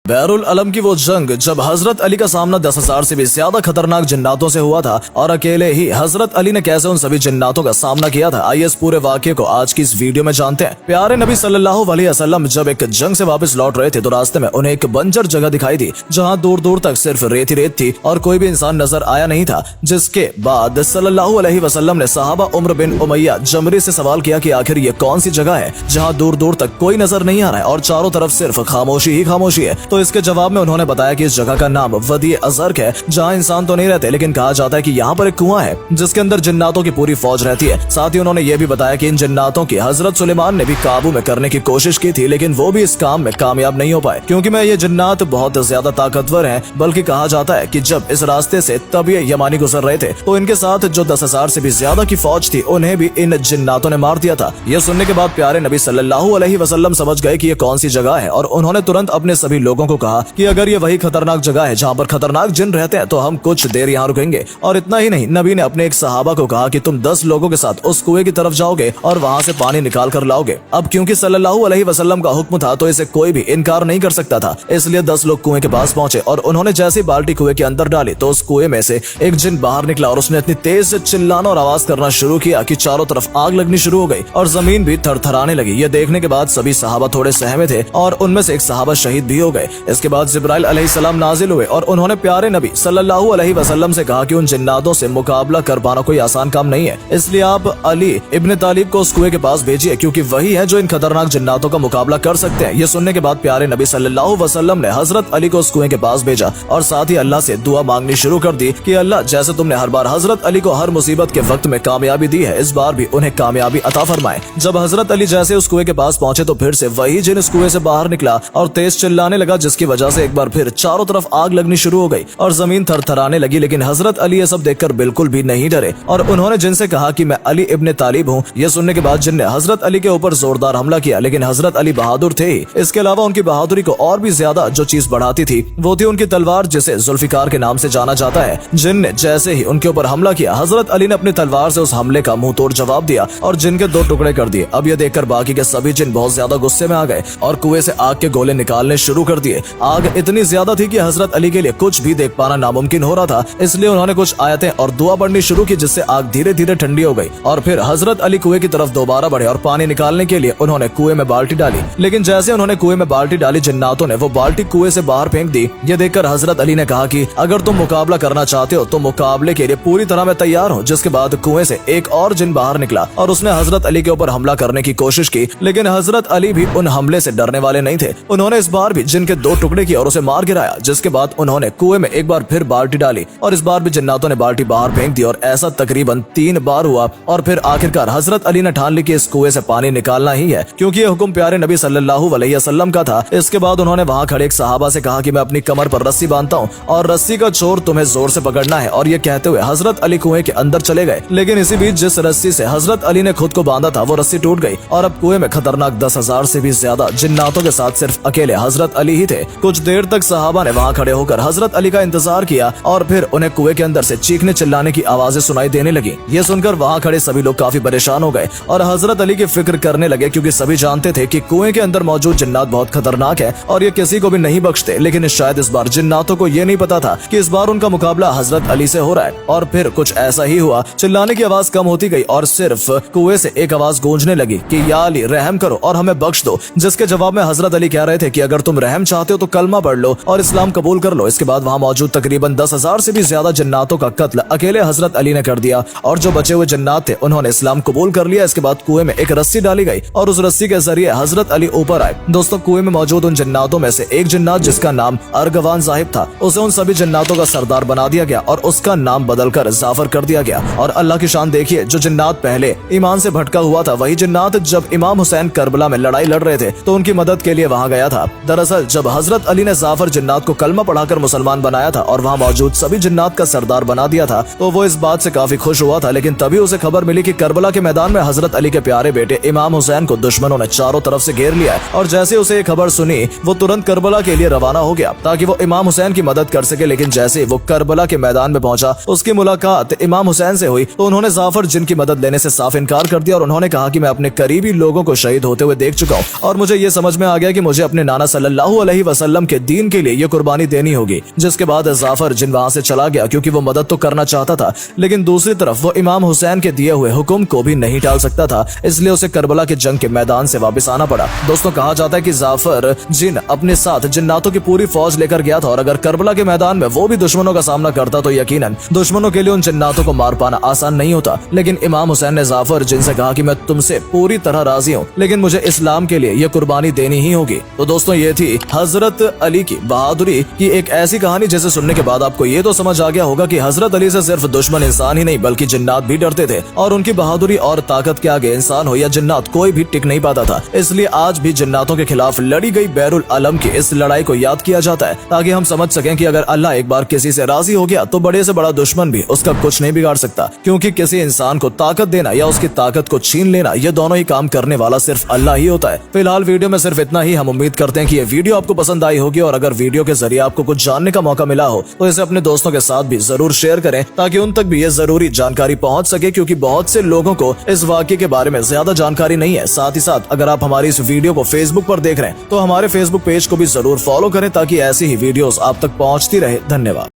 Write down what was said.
बैरुल अलम की वो जंग जब हजरत अली का सामना 10,000 से भी ज्यादा खतरनाक जिन्नातों से हुआ था और अकेले ही हजरत अली ने कैसे उन सभी जिन्नातों का सामना किया था, आइए इस पूरे वाक्य को आज की इस वीडियो में जानते हैं। प्यारे नबी सल्लल्लाहु अलैहि वसल्लम जब एक जंग से वापस लौट रहे थे तो रास्ते में उन्हें एक बंजर जगह दिखाई दी जहाँ दूर दूर तक सिर्फ रेत ही रेत थी और कोई भी इंसान नजर आया नहीं था। जिसके बाद सल्लल्लाहु अलैहि वसल्लम ने सहाबा उम्र बिन उमैया जमरी से सवाल किया कि आखिर ये कौन सी जगह है जहाँ दूर दूर तक कोई नजर नहीं आ रहा है और चारों तरफ सिर्फ खामोशी ही खामोशी है। तो इसके जवाब में उन्होंने बताया कि इस जगह का नाम वदी अजर्क है जहाँ इंसान तो नहीं रहते, लेकिन कहा जाता है कि यहाँ पर एक कुआं है जिसके अंदर जिन्नातों की पूरी फौज रहती है। साथ ही उन्होंने ये भी बताया कि इन जिन्नातों की हजरत सुलेमान ने भी काबू में करने की कोशिश की थी, लेकिन वो भी इस काम में कामयाब नहीं हो पाए क्योंकि मैं ये जिन्नात बहुत ज्यादा ताकतवर हैं। बल्कि कहा जाता है कि जब इस रास्ते से तबी यमानी गुजर रहे थे तो इनके साथ जो 10,000 से भी ज्यादा की फौज थी उन्हें भी इन जिन्नातों ने मार दिया था। यह सुनने के बाद प्यारे नबी सल्लल्लाहु अलैहि वसल्लम समझ गए कि ये कौन सी जगह है और उन्होंने तुरंत अपने सभी लोगों को कहा कि अगर ये वही खतरनाक जगह है जहाँ पर खतरनाक जिन रहते हैं तो हम कुछ देर यहाँ रुकेंगे। और इतना ही नहीं, नबी ने अपने एक सहाबा को कहा कि तुम 10 लोगों के साथ उस कुएं की तरफ जाओगे और वहाँ से पानी निकाल कर लाओगे। अब क्योंकि सल्लल्लाहु अलैहि वसल्लम का हुक्म था तो इसे कोई भी इनकार नहीं कर सकता था, इसलिए 10 लोग कुएं के पास पहुंचे और उन्होंने जैसे बाल्टी कुएं के अंदर डाली तो उस कुएं में से एक जिन बाहर निकला और उसने इतनी तेज से चिल्लाना और आवाज करना शुरू किया कि चारों तरफ आग लगनी शुरू हो गई और जमीन भी थरथराने लगी। ये देखने के बाद सभी सहाबा थोड़े सहमे थे और उनमें से एक सहाबा शहीद भी हो गए। इसके बाद जिब्राइल अलैहिस्सलाम नाजिल हुए और उन्होंने प्यारे नबी सल्लल्लाहु अलैहि वसल्लम से कहा कि उन जिन्नातों से मुकाबला कर पाना कोई आसान काम नहीं है, इसलिए आप अली इब्न तालिब को उस कुएं के पास भेजिए क्योंकि वही है जो इन खतरनाक जिन्नातों का मुकाबला कर सकते हैं। ये सुनने के बाद प्यारे नबी सल्लल्लाहु अलैहि वसल्लम ने हजरत अली को उस कुएं के पास भेजा और साथ ही अल्लाह से दुआ मांगनी शुरू कर दी कि अल्लाह जैसे तुमने हर बार हजरत अली को हर मुसीबत के वक्त में कामयाबी दी है, इस बार भी उन्हें कामयाबी अता फरमाए। जब हजरत अली जैसे उस कुएं के पास पहुंचे तो फिर से वही जिन इस कुएं से बाहर निकला और तेज चिल्लाने लगा, जिसकी वजह से एक बार फिर चारों तरफ आग लगनी शुरू हो गई और जमीन थरथराने लगी। लेकिन हजरत अली ये सब देखकर बिल्कुल भी नहीं डरे और उन्होंने जिनसे कहा कि मैं अली इब्न तालिब हूँ। यह सुनने के बाद जिन ने हजरत अली के ऊपर जोरदार हमला किया, लेकिन हजरत अली बहादुर थे ही। इसके अलावा उनकी बहादुरी को और भी ज्यादा जो चीज बढ़ाती थी वो थी उनकी तलवार, जिसे जुल्फिकार के नाम से जाना जाता है। जिन ने जैसे ही उनके ऊपर हमला किया, हजरत अली ने अपनी तलवार से उस हमले का मुंह तोड़ जवाब दिया और जिन के 2 टुकड़े कर दिए। अब यह देखकर बाकी के सभी जिन बहुत ज्यादा गुस्से में आ गए और कुएं से आग के गोले निकालने शुरू कर दिए। आग इतनी ज्यादा थी कि हजरत अली के लिए कुछ भी देख पाना नामुमकिन हो रहा था, इसलिए उन्होंने कुछ आयतें और दुआ पढ़नी शुरू की जिससे आग धीरे धीरे ठंडी हो गई और फिर हजरत अली कुएं की तरफ दोबारा बढ़े और पानी निकालने के लिए उन्होंने कुएं में बाल्टी डाली। लेकिन जैसे उन्होंने कुएं में बाल्टी डाली, जिन्नातों ने वो बाल्टी कुएं से बाहर फेंक दी। ये देखकर हजरत अली ने कहा कि अगर तुम मुकाबला करना चाहते हो तो मुकाबले के लिए पूरी तरह मैं तैयार हूँ। जिसके बाद कुएं से एक और जिन बाहर निकला और उसने हजरत अली के ऊपर हमला करने की कोशिश की, लेकिन हजरत अली भी उन हमले से डरने वाले नहीं थे। उन्होंने इस बार भी जिन के 2 टुकड़े किए और उसे मार गिराया। जिसके बाद उन्होंने कुएं में एक बार फिर बाल्टी डाली और इस बार भी जिन्नातों ने बाल्टी बाहर फेंक दी और ऐसा तकरीबन 3 बार हुआ और फिर आखिरकार हजरत अली ने ठान ली कि इस कुएं से पानी निकालना ही है क्योंकि ये हुक्म प्यारे नबी सल्लल्लाहु अलैहि वसल्लम का था। इसके बाद उन्होंने वहां खड़े एक सहाबा से कहा कि मैं अपनी कमर पर रस्सी बांधता हूँ और रस्सी का छोर तुम्हें जोर से पकड़ना है, और ये कहते हुए हजरत अली कुएं के अंदर चले गए। लेकिन इसी बीच जिस रस्सी से हजरत अली ने खुद को बांधा था वो रस्सी टूट गई और अब कुएं में खतरनाक 10,000 से भी ज्यादा जिन्नातों के साथ सिर्फ अकेले हजरत अली ही थे। कुछ देर तक सहाबा ने वहाँ खड़े होकर हजरत अली का इंतजार किया और फिर उन्हें कुएं के अंदर से चीखने चिल्लाने की आवाजें सुनाई देने लगी। ये सुनकर वहाँ खड़े सभी लोग काफी परेशान हो गए और हजरत अली की फिक्र करने लगे क्योंकि सभी जानते थे कि कुएं के अंदर मौजूद जिन्नात बहुत खतरनाक है और ये किसी को भी नहीं बख्शते। लेकिन शायद इस बार जिन्नातों को ये नहीं पता था कि इस बार उनका मुकाबला हजरत अली से हो रहा है। और फिर कुछ ऐसा ही हुआ, चिल्लाने की आवाज कम होती गई और सिर्फ कुएं से एक आवाज गूंजने लगी कि या अली रहम करो और हमें बख्श दो। जिसके जवाब में हजरत अली कह रहे थे कि अगर तुम रहम चाहते हो तो कलमा पढ़ लो और इस्लाम कबूल कर लो। इसके बाद वहाँ मौजूद तकरीबन 10,000 से भी ज्यादा जिन्नातों का कत्ल अकेले हजरत अली ने कर दिया और जो बचे हुए जिन्नात थे उन्होंने इस्लाम कबूल कर लिया। इसके बाद कुएं में एक रस्सी डाली गई और उस रस्सी के जरिए हजरत अली ऊपर आए। दोस्तों, कुएं में मौजूद उन जिन्नातों में से एक जिन्नात जिसका नाम अर्गवान साहिब था, उसे उन सभी जिन्नातों का सरदार बना दिया गया और उसका नाम बदलकर जाफर कर दिया गया। और अल्लाह की शान देखिए, जो जिन्नात पहले ईमान से भटका हुआ था वही जिन्नात जब इमाम हुसैन करबला में लड़ाई लड़ रहे थे तो उनकी मदद के लिए वहाँ गया था। दरअसल जब हजरत अली ने जाफर जिन्नात को कलमा पढ़ाकर मुसलमान बनाया था और वहाँ मौजूद सभी जिन्नात का सरदार बना दिया था तो वो इस बात से काफी खुश हुआ था। लेकिन तभी उसे खबर मिली कि करबला के मैदान में हजरत अली के प्यारे बेटे इमाम हुसैन को दुश्मनों ने चारों तरफ से घेर लिया है। और जैसे उसे ये खबर सुनी वो तुरंत करबला के लिए रवाना हो गया ताकि वो इमाम हुसैन की मदद कर सके। लेकिन जैसे वो करबला के मैदान में पहुंचा, उसकी मुलाकात इमाम हुसैन से हुई तो उन्होंने जाफर जिन की मदद लेने से साफ इनकार कर दिया और उन्होंने कहा कि मैं अपने करीबी लोगों को शहीद होते हुए देख चुका हूँ और मुझे ये समझ में आ गया कि मुझे अपने नाना सल्लल्लाहु अलैहि अलैहि वसल्लम के दीन के लिए ये कुर्बानी देनी होगी। जिसके बाद जाफर जिन वहां से चला गया क्योंकि वो मदद तो करना चाहता था, लेकिन दूसरी तरफ वो इमाम हुसैन के दिए हुए हुक्म को भी नहीं टाल सकता था, इसलिए उसे करबला के जंग के मैदान से वापस आना पड़ा। दोस्तों, कहा जाता है कि जाफर जिन अपने साथ जिन्नातों की पूरी फौज लेकर गया था और अगर करबला के मैदान में वो भी दुश्मनों का सामना करता तो यकीनन दुश्मनों के लिए उन जिन्नातों को मार पाना आसान नहीं होता। लेकिन इमाम हुसैन ने जाफर जिन से कहा कि मैं तुमसे पूरी तरह राजी हूँ, लेकिन मुझे इस्लाम के लिए ये कुर्बानी देनी ही होगी। तो दोस्तों, ये थी हजरत अली की बहादुरी की एक ऐसी कहानी जिसे सुनने के बाद आपको ये तो समझ आ गया होगा कि हजरत अली से सिर्फ दुश्मन इंसान ही नहीं बल्कि जिन्नात भी डरते थे और उनकी बहादुरी और ताकत के आगे इंसान हो या जिन्नात कोई भी टिक नहीं पाता था। इसलिए आज भी जिन्नातों के खिलाफ लड़ी गई बैरुल अलम की इस लड़ाई को याद किया जाता है, ताकि हम समझ सकें कि अगर अल्लाह एक बार किसी से राजी हो गया तो बड़े से बड़ा दुश्मन भी उसका कुछ नहीं बिगाड़ सकता, क्योंकि किसी इंसान को ताकत देना या उसकी ताकत को छीन लेना ये दोनों ही काम करने वाला सिर्फ अल्लाह ही होता है। फिलहाल वीडियो में सिर्फ इतना ही। हम उम्मीद करते हैं कि ये वीडियो आपको पसंद आई होगी और अगर वीडियो के जरिए आपको कुछ जानने का मौका मिला हो तो इसे अपने दोस्तों के साथ भी जरूर शेयर करें, ताकि उन तक भी ये जरूरी जानकारी पहुंच सके, क्योंकि बहुत से लोगों को इस वाकये के बारे में ज्यादा जानकारी नहीं है। साथ ही साथ अगर आप हमारी इस वीडियो को फेसबुक पर देख रहे हैं तो हमारे फेसबुक पेज को भी जरूर फॉलो करें, ताकि ऐसी ही वीडियोस आप तक पहुंचती रहे। धन्यवाद।